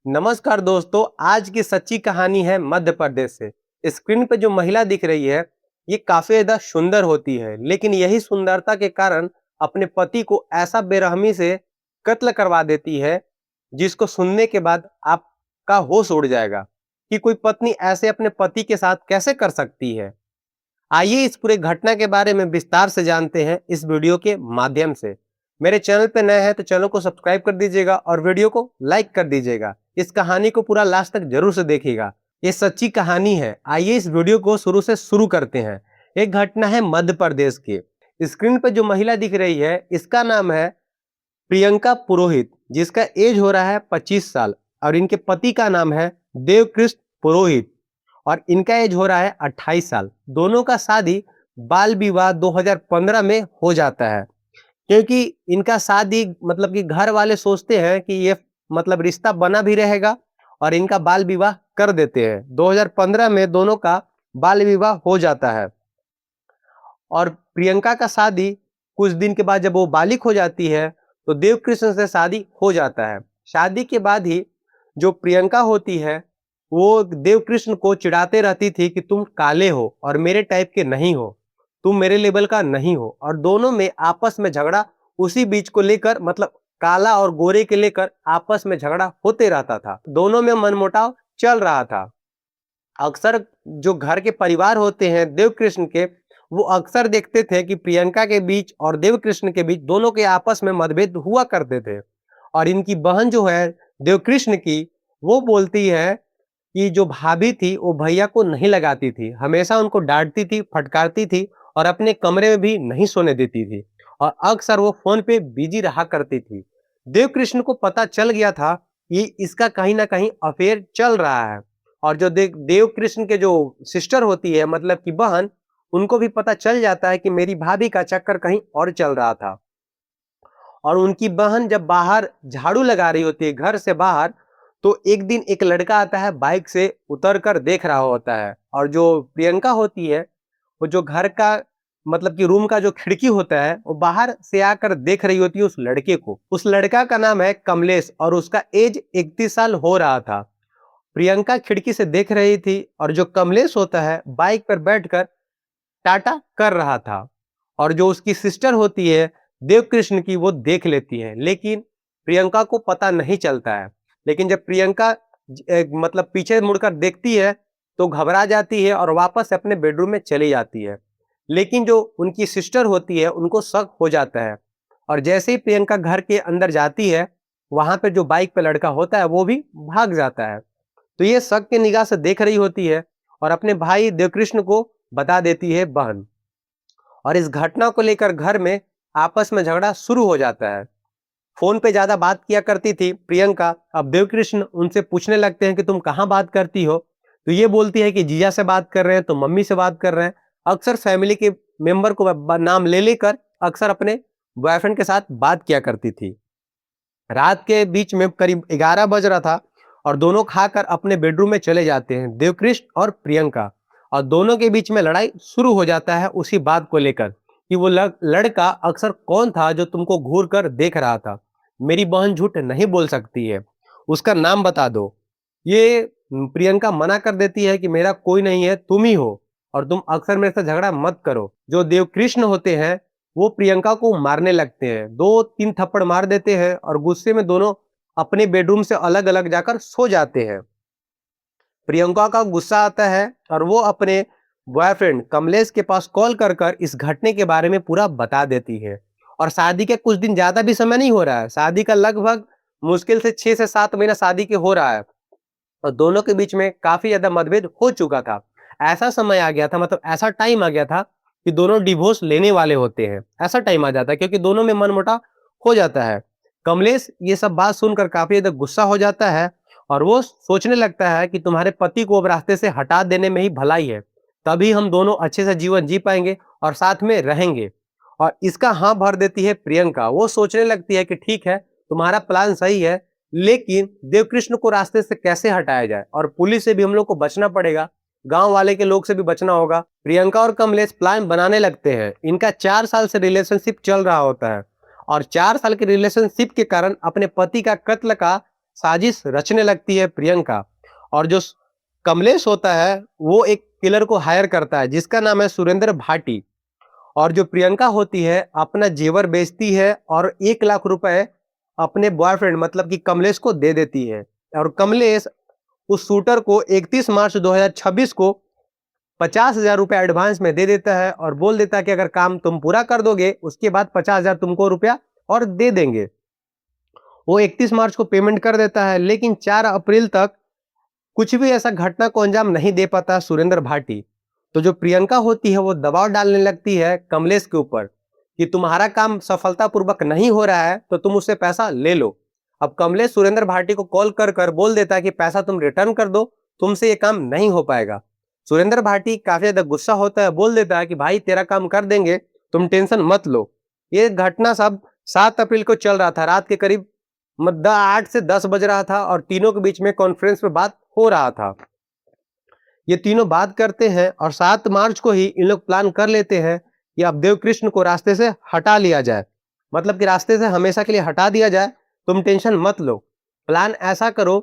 नमस्कार दोस्तों, आज की सच्ची कहानी है मध्य प्रदेश से। स्क्रीन पे जो महिला दिख रही है ये काफी ज्यादा सुंदर होती है, लेकिन यही सुंदरता के कारण अपने पति को ऐसा बेरहमी से कत्ल करवा देती है जिसको सुनने के बाद आपका होश उड़ जाएगा कि कोई पत्नी ऐसे अपने पति के साथ कैसे कर सकती है। आइए इस पूरे घटना के बारे में विस्तार से जानते हैं इस वीडियो के माध्यम से। मेरे चैनल पे नए हैं तो चैनल को सब्सक्राइब कर दीजिएगा और वीडियो को लाइक कर दीजिएगा। इस कहानी को पूरा लास्ट तक जरूर से देखिएगा, ये सच्ची कहानी है। आइए इस वीडियो को शुरू से शुरू करते हैं। एक घटना है मध्य प्रदेश की। स्क्रीन पर जो महिला दिख रही है इसका नाम है प्रियंका पुरोहित, जिसका एज हो रहा है 25 साल और इनके पति का नाम है देवकृष्ण पुरोहित और इनका एज हो रहा है 28 साल। दोनों का शादी बाल विवाह 2015 में हो जाता है, क्योंकि इनका शादी मतलब कि घर वाले सोचते हैं कि ये मतलब रिश्ता बना भी रहेगा और इनका बाल विवाह कर देते हैं। 2015 में दोनों का बाल विवाह हो जाता है और प्रियंका का शादी कुछ दिन के बाद जब वो बालिक हो जाती है तो देवकृष्ण से शादी हो जाता है। शादी के बाद ही जो प्रियंका होती है वो देवकृष्ण को चिढ़ाते रहती थी कि तुम काले हो और मेरे टाइप के नहीं हो, तुम मेरे लेवल का नहीं हो। और दोनों में आपस में झगड़ा उसी बीच को लेकर, मतलब काला और गोरे के लेकर आपस में झगड़ा होते रहता था। दोनों में मनमुटाव चल रहा था। अक्सर जो घर के परिवार होते हैं देवकृष्ण के, वो अक्सर देखते थे कि प्रियंका के बीच और देवकृष्ण के बीच दोनों के आपस में मतभेद हुआ करते थे। और इनकी बहन जो है देवकृष्ण की, वो बोलती है कि जो भाभी थी वो भैया को नहीं लगाती थी, हमेशा उनको डांटती थी, फटकारती थी और अपने कमरे में भी नहीं सोने देती थी और अक्सर वो फोन पे बिजी रहा करती थी। देवकृष्ण को पता चल गया था कि इसका कहीं ना कहीं अफेयर चल रहा है और जो देवकृष्ण के जो सिस्टर होती है, मतलब कि बहन, उनको भी पता चल जाता है कि मेरी भाभी का चक्कर कहीं और चल रहा था। और उनकी बहन जब बाहर झाड़ू लगा रही होती है घर से बाहर, तो एक दिन एक लड़का आता है बाइक से उतर कर देख रहा होता है और जो प्रियंका होती है वो जो घर का मतलब कि रूम का जो खिड़की होता है वो बाहर से आकर देख रही होती है उस लड़के को। उस लड़का का नाम है कमलेश और उसका एज 31 साल हो रहा था। प्रियंका खिड़की से देख रही थी और जो कमलेश होता है बाइक पर बैठकर टाटा कर रहा था और जो उसकी सिस्टर होती है देवकृष्ण की, वो देख लेती है, लेकिन प्रियंका को पता नहीं चलता है। लेकिन जब प्रियंका मतलब पीछे मुड़कर देखती है तो घबरा जाती है और वापस अपने बेडरूम में चली जाती है। लेकिन जो उनकी सिस्टर होती है उनको शक हो जाता है और जैसे ही प्रियंका घर के अंदर जाती है वहां पे जो बाइक पे लड़का होता है वो भी भाग जाता है। तो ये शक की निगाह से देख रही होती है और अपने भाई देवकृष्ण को बता देती है बहन। और इस घटना को लेकर घर में आपस में झगड़ा शुरू हो जाता है। फोन पे ज्यादा बात किया करती थी प्रियंका, अब देवकृष्ण उनसे पूछने लगते हैं कि तुम कहाँ बात करती हो, तो ये बोलती है कि जीजा से बात कर रहे हैं, तो मम्मी से बात कर रहे हैं। अक्सर फैमिली के मेंबर को नाम ले लेकर अक्सर अपने बॉयफ्रेंड के साथ बात किया करती थी। रात के बीच में करीब 11 बज रहा था और दोनों खाकर अपने बेडरूम में चले जाते हैं, देवकृष्ण और प्रियंका। और दोनों के बीच में लड़ाई शुरू हो जाता है उसी बात को लेकर कि वो लड़का अक्सर कौन था जो तुमको घूर कर देख रहा था। मेरी बहन झूठ नहीं बोल सकती है, उसका नाम बता दो। ये प्रियंका मना कर देती है कि मेरा कोई नहीं है, तुम ही हो और तुम अक्सर मेरे से झगड़ा मत करो। जो देवकृष्ण होते हैं वो प्रियंका को मारने लगते हैं, 2-3 थप्पड़ मार देते हैं और गुस्से में दोनों अपने बेडरूम से अलग अलग जाकर सो जाते हैं। प्रियंका का गुस्सा आता है और वो अपने बॉयफ्रेंड कमलेश के पास कॉल कर इस घटने के बारे में पूरा बता देती है। और शादी के कुछ दिन ज्यादा भी समय नहीं हो रहा है, शादी का लगभग मुश्किल से 6 से 7 महीना शादी के हो रहा है और दोनों के बीच में काफी ज्यादा मतभेद हो चुका था। ऐसा समय आ गया था, मतलब ऐसा टाइम आ गया था कि दोनों डिवोर्स लेने वाले होते हैं। ऐसा टाइम आ जाता है क्योंकि दोनों में मनमुटाव हो जाता है। कमलेश ये सब बात सुनकर काफी ज्यादा गुस्सा हो जाता है और वो सोचने लगता है कि तुम्हारे पति को अब रास्ते से हटा देने में ही भलाई है, तभी हम दोनों अच्छे से जीवन जी पाएंगे और साथ में रहेंगे। और इसका हाँ भर देती है प्रियंका। वो सोचने लगती है कि ठीक है तुम्हारा प्लान सही है, लेकिन देवकृष्ण को रास्ते से कैसे हटाया जाए और पुलिस से भी हम लोग को बचना पड़ेगा, गांव वाले के लोग से भी बचना होगा। प्रियंका और कमलेश प्लान बनाने लगते हैं। इनका 4 साल से रिलेशनशिप चल रहा होता है और 4 साल के रिलेशनशिप के कारण अपने पति का कत्ल का साजिश रचने लगती है प्रियंका, और जो कमलेश होता है वो एक किलर को हायर करता है जिसका नाम है सुरेंद्र भाटी। और जो प्रियंका होती है अपना जेवर बेचती है और 1 लाख रुपए अपने बॉयफ्रेंड मतलब कि कमलेश को दे देती है। और कमलेश उस शूटर को 31 मार्च 2026 को 50,000 रुपया एडवांस में दे देता है और बोल देता है कि अगर काम तुम पूरा कर दोगे उसके बाद 50,000 तुमको रुपया और दे देंगे। वो 31 मार्च को पेमेंट कर देता है, लेकिन 4 अप्रैल तक कुछ भी ऐसा घटना को अंजाम नहीं दे पाता सुरेंद्र भाटी। तो जो प्रियंका होती है वो दबाव डालने लगती है कमलेश के ऊपर कि तुम्हारा काम सफलतापूर्वक नहीं हो रहा है तो तुम उससे पैसा ले लो। अब कमलेश सुरेंद्र भाटी को कॉल कर कर बोल देता है कि पैसा तुम रिटर्न कर दो, तुमसे ये काम नहीं हो पाएगा। सुरेंद्र भाटी काफी ज्यादा गुस्सा होता है, बोल देता है कि भाई तेरा काम कर देंगे, तुम टेंशन मत लो। ये घटना सब 7 अप्रैल को चल रहा था, रात के करीब 8 से 10 बज रहा था और तीनों के बीच में कॉन्फ्रेंस पे बात हो रहा था। ये तीनों बात करते हैं और 7 मार्च को ही इन लोग प्लान कर लेते हैं कि अब देवकृष्ण को रास्ते से हटा लिया जाए, मतलब कि रास्ते से हमेशा के लिए हटा दिया जाए, तुम टेंशन मत लो। प्लान ऐसा करो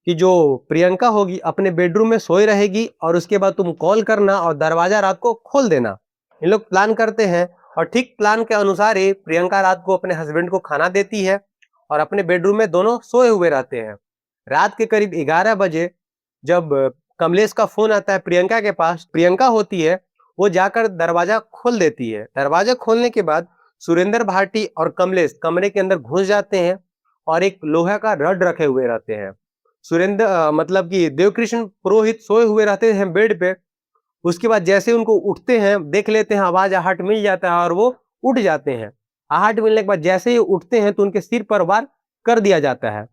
कि जो प्रियंका होगी अपने बेडरूम में सोई रहेगी और उसके बाद तुम कॉल करना और दरवाजा रात को खोल देना। इन लोग प्लान करते हैं और ठीक प्लान के अनुसार ही प्रियंका रात को अपने हस्बैंड को खाना देती है और अपने बेडरूम में दोनों सोए हुए रहते हैं। रात के करीब 11 बजे जब कमलेश का फोन आता है प्रियंका के पास, प्रियंका होती है वो जाकर दरवाजा खोल देती है। दरवाजा खोलने के बाद सुरेंद्र भाटी और कमलेश कमरे के अंदर घुस जाते हैं और एक लोहे का रड रखे हुए रहते हैं। मतलब कि देवकृष्ण पुरोहित सोए हुए रहते हैं बेड पे। उसके बाद जैसे उनको उठते हैं, देख लेते हैं आवाज आहट मिल जाता है और वो उठ जाते हैं। आहट मिलने के बाद जैसे ही उठते हैं तो उनके सिर पर वार कर दिया जाता है।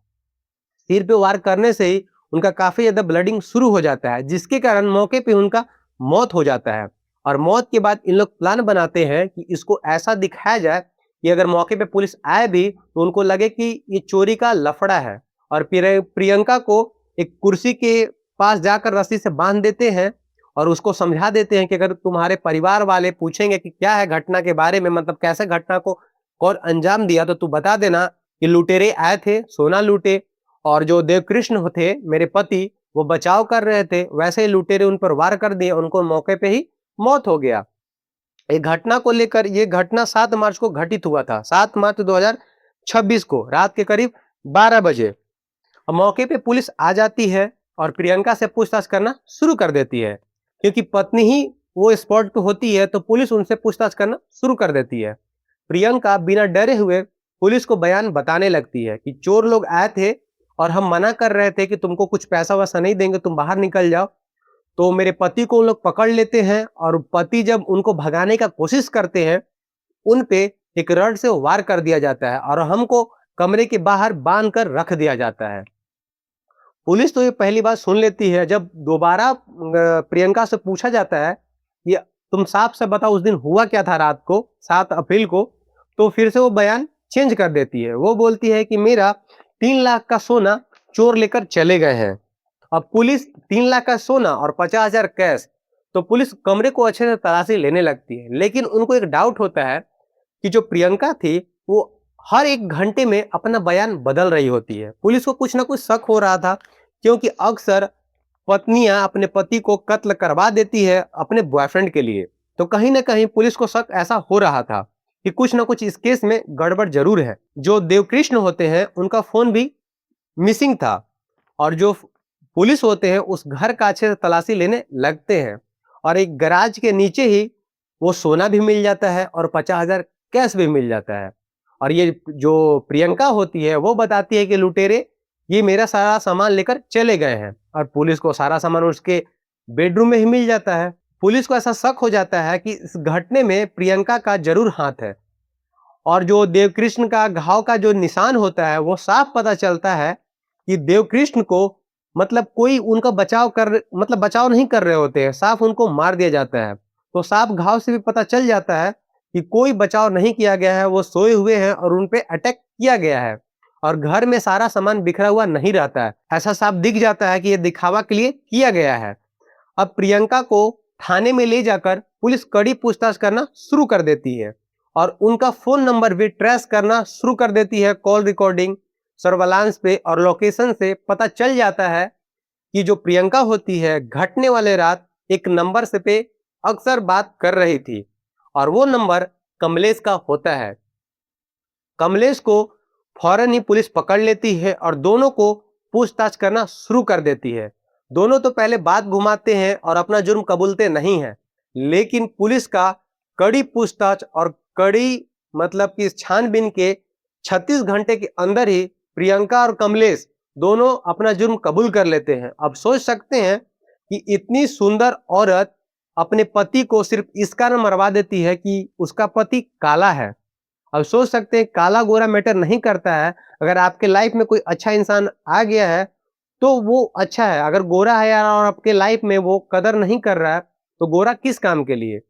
सिर पे वार करने से ही उनका काफी ज्यादा ब्लडिंग शुरू हो जाता है, जिसके कारण मौके पे उनका मौत हो जाता है। और मौत के बाद इन लोग प्लान बनाते हैं कि इसको ऐसा दिखाया जाए कि अगर मौके पे पुलिस आए भी तो उनको लगे कि ये चोरी का लफड़ा है। और प्रियंका को एक कुर्सी के पास जाकर रस्सी से बांध देते हैं और उसको समझा देते हैं कि अगर तुम्हारे परिवार वाले पूछेंगे कि क्या है घटना के बारे में, मतलब कैसे घटना को कौन अंजाम दिया, तो तू बता देना कि लुटेरे आए थे, सोना लूटे, और जो देवकृष्ण थे मेरे पति वो बचाव कर रहे थे, वैसे ही लुटेरे उन पर वार कर दिए, उनको मौके पे ही मौत हो गया। ये घटना को लेकर, ये घटना 7 मार्च को घटित हुआ था, 7 मार्च 2026 को रात के करीब 12 बजे। अब मौके पे पुलिस आ जाती है और प्रियंका से पूछताछ करना शुरू कर देती है, क्योंकि पत्नी ही वो स्पॉट पे होती है तो पुलिस उनसे पूछताछ करना शुरू कर देती है। प्रियंका बिना डरे हुए पुलिस को बयान बताने लगती है कि चोर लोग आए थे और हम मना कर रहे थे कि तुमको कुछ पैसा वैसा नहीं देंगे, तुम बाहर निकल जाओ। तो मेरे पति को उन लोग पकड़ लेते हैं और पति जब उनको भगाने का कोशिश करते हैं, उन पे एक रड से वार कर दिया जाता है और हमको कमरे के बाहर बांध कर रख दिया जाता है। पुलिस तो ये पहली बात सुन लेती है। जब दोबारा प्रियंका से पूछा जाता है ये तुम साफ से बताओ उस दिन हुआ क्या था रात को 7 अप्रैल को, तो फिर से वो बयान चेंज कर देती है। वो बोलती है कि मेरा 3 लाख का सोना चोर लेकर चले गए हैं। अब पुलिस 3 लाख का सोना और 50,000 कैश, तो पुलिस कमरे को अच्छे से तलाशी लेने लगती है। लेकिन उनको एक डाउट होता है कि जो प्रियंका थी वो हर 1 घंटे में अपना बयान बदल रही होती है। पुलिस को कुछ ना कुछ शक हो रहा था, क्योंकि अक्सर पत्नियां अपने पति को कत्ल करवा देती है अपने बॉयफ्रेंड के लिए। तो कहीं ना कहीं पुलिस को शक ऐसा हो रहा था कि कुछ ना कुछ इस केस में गड़बड़ जरूर है। जो देवकृष्ण होते हैं उनका फोन भी मिसिंग था और जो पुलिस होते हैं उस घर का अच्छे से तलाशी लेने लगते हैं और एक गैराज के नीचे ही वो सोना भी मिल जाता है और 50,000 कैश भी मिल जाता है। और ये जो प्रियंका होती है वो बताती है कि लुटेरे ये मेरा सारा सामान लेकर चले गए हैं, और पुलिस को सारा सामान उसके बेडरूम में ही मिल जाता है। पुलिस को ऐसा शक हो जाता है कि इस घटने में प्रियंका का जरूर हाथ है। और जो देवकृष्ण का घाव का जो निशान होता है वो साफ पता चलता है कि देवकृष्ण को मतलब कोई उनका बचाव नहीं कर रहे होते हैं, साफ उनको मार दिया जाता है। तो साफ घाव से भी पता चल जाता है कि कोई बचाव नहीं किया गया है, वो सोए हुए हैं और उन पे अटैक किया गया है। और घर में सारा सामान बिखरा हुआ नहीं रहता है, ऐसा साफ दिख जाता है कि ये दिखावा के लिए किया गया है। अब प्रियंका को थाने में ले जाकर पुलिस कड़ी पूछताछ करना शुरू कर देती है और उनका फोन नंबर भी ट्रेस करना शुरू कर देती है, कॉल रिकॉर्डिंग सर्विलांस पे और लोकेशन से पता चल जाता है कि जो प्रियंका होती है घटने वाले रात एक नंबर से पे अक्सर बात कर रही थी और वो नंबर कमलेश का होता है। कमलेश को फौरन ही पुलिस पकड़ लेती है और दोनों को पूछताछ करना शुरू कर देती है। दोनों तो पहले बात घुमाते हैं और अपना जुर्म कबूलते नहीं हैं, लेकिन पुलिस का कड़ी पूछताछ और कड़ी मतलब कि छानबीन के 36 घंटे के अंदर ही प्रियंका और कमलेश दोनों अपना जुर्म कबूल कर लेते हैं। अब सोच सकते हैं कि इतनी सुंदर औरत अपने पति को सिर्फ इस कारण मरवा देती है कि उसका पति काला है। अब सोच सकते हैं काला गोरा मैटर नहीं करता है। अगर आपके लाइफ में कोई अच्छा इंसान आ गया है तो वो अच्छा है। अगर गोरा है यार और आपके लाइफ में वो कदर नहीं कर रहा है तो गोरा किस काम के लिए।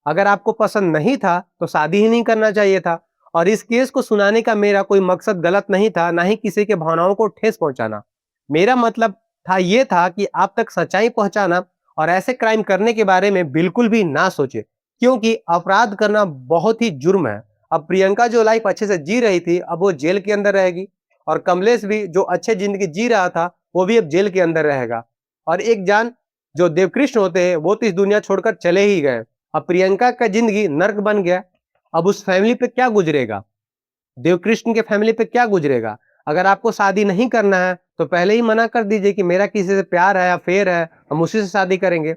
अगर आपको पसंद नहीं था तो शादी ही नहीं करना चाहिए था। और इस केस को सुनाने का मेरा कोई मकसद गलत नहीं था, ना ही किसी के भावनाओं को ठेस पहुंचाना। मेरा मतलब था ये था कि आप तक सच्चाई पहुंचाना और ऐसे क्राइम करने के बारे में बिल्कुल भी ना सोचे, क्योंकि अपराध करना बहुत ही जुर्म है। अब प्रियंका जो लाइफ अच्छे से जी रही थी अब वो जेल के अंदर रहेगी और कमलेश भी जो अच्छे जिंदगी जी रहा था वो भी अब जेल के अंदर रहेगा। और एक जान जो देवकृष्ण होते हैं वो तो इस दुनिया छोड़कर चले ही गए। अब प्रियंका का जिंदगी नर्क बन गया। अब उस फैमिली पे क्या गुजरेगा, देवकृष्ण के फैमिली पे क्या गुजरेगा। अगर आपको शादी नहीं करना है तो पहले ही मना कर दीजिए कि मेरा किसी से प्यार है, अफेयर है, हम उसी से शादी करेंगे।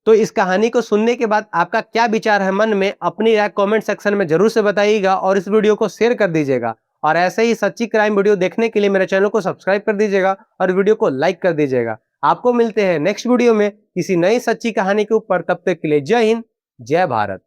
तो इस कहानी को सुनने के बाद आपका क्या विचार है मन में, अपनी राय कमेंट सेक्शन में जरूर से बताइएगा और इस वीडियो को शेयर कर दीजिएगा। और ऐसे ही सच्ची क्राइम वीडियो देखने के लिए मेरे चैनल को सब्सक्राइब कर दीजिएगा और वीडियो को लाइक कर दीजिएगा। आपको मिलते हैं नेक्स्ट वीडियो में किसी नई सच्ची कहानी के ऊपर। तब तक के लिए जय हिंद, जय भारत।